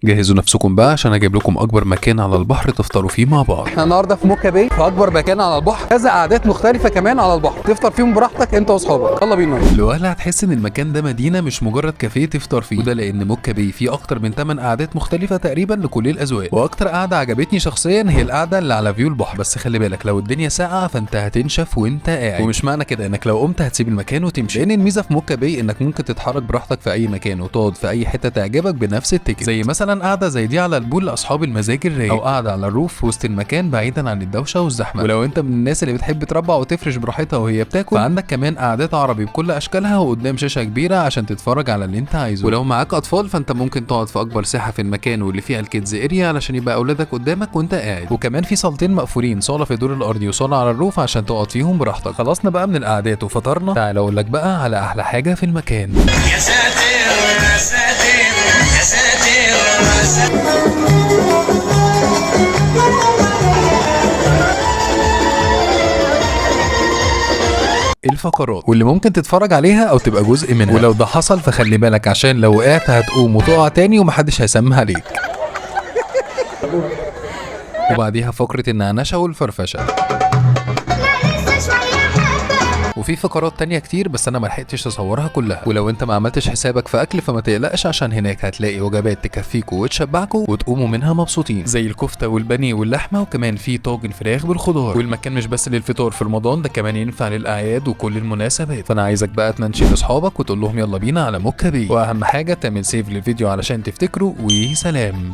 جهزوا نفسكم بقى عشان اجيب لكم اكبر مكان على البحر تفطروا فيه مع بعض. احنا النهارده في موكا باي، في اكبر مكان على البحر، كذا قعدات مختلفه كمان على البحر تفطر فيهم براحتك انت واصحابك. يلا بينا. لوهله هتحس ان المكان ده مدينه مش مجرد كافيه تفطر فيه، وده لان موكا باي فيه اكتر من 8 قعدات مختلفه تقريبا لكل الاذواق. واكتر قعده عجبتني شخصيا هي القعده اللي على فيو البحر، بس خلي بالك لو الدنيا ساقعه فانت هتنشف وانت قاعد، ومش معنى كده انك لو قمت هتسيب المكان وتمشي، لان الميزه في موكا باي انك ممكن تتحرك براحتك في اي مكان وتقعد في اي حته تعجبك بنفس التيكت. زي مثلا قعده زي دي على البول لاصحاب المزاج الرايق، او قاعده على الروف في وسط المكان بعيدا عن الدوشه والزحمه. ولو انت من الناس اللي بتحب تربع وتفرش براحتها وهي بتاكل، فعندك كمان قعدات عربي بكل اشكالها وقدام شاشه كبيره عشان تتفرج على اللي انت عايزه. ولو معاك اطفال فانت ممكن تقعد في اكبر ساحه في المكان واللي فيها الكيدز اريا علشان يبقى اولادك قدامك وانت قاعد. وكمان في صالتين مقفولين، صاله في الدور الارضي وصاله على الروف عشان تقعد فيهم براحتك. خلصنا بقى من القعدات وفطرنا، تعال اقول لك بقى على احلى حاجه في المكان. يا ساتر يا ساتر يا ساتر يا ساتر. الفقرات واللي ممكن تتفرج عليها او تبقى جزء منها، ولو ده حصل فخلي بالك عشان لو وقعت هتقوم وتقع تاني ومحدش هيسمع عليك. وبعديها فقرة النعنشة والفرفشة، وفي فقرات تانية كتير بس انا ملحقتش اصورها كلها. ولو انت ما عملتش حسابك في اكل فما تقلقش، عشان هناك هتلاقي وجبات تكفيكوا وتشبعكوا وتقوموا منها مبسوطين، زي الكفته والبانيه واللحمه، وكمان في طاجن فراخ بالخضار. والمكان مش بس للفطار في رمضان، ده كمان ينفع للاعياد وكل المناسبات. فانا عايزك بقى تنشن لاصحابك وتقول لهم يلا بينا على موكا باي، واهم حاجه تعمل سيف للفيديو علشان تفتكروا. وسلام.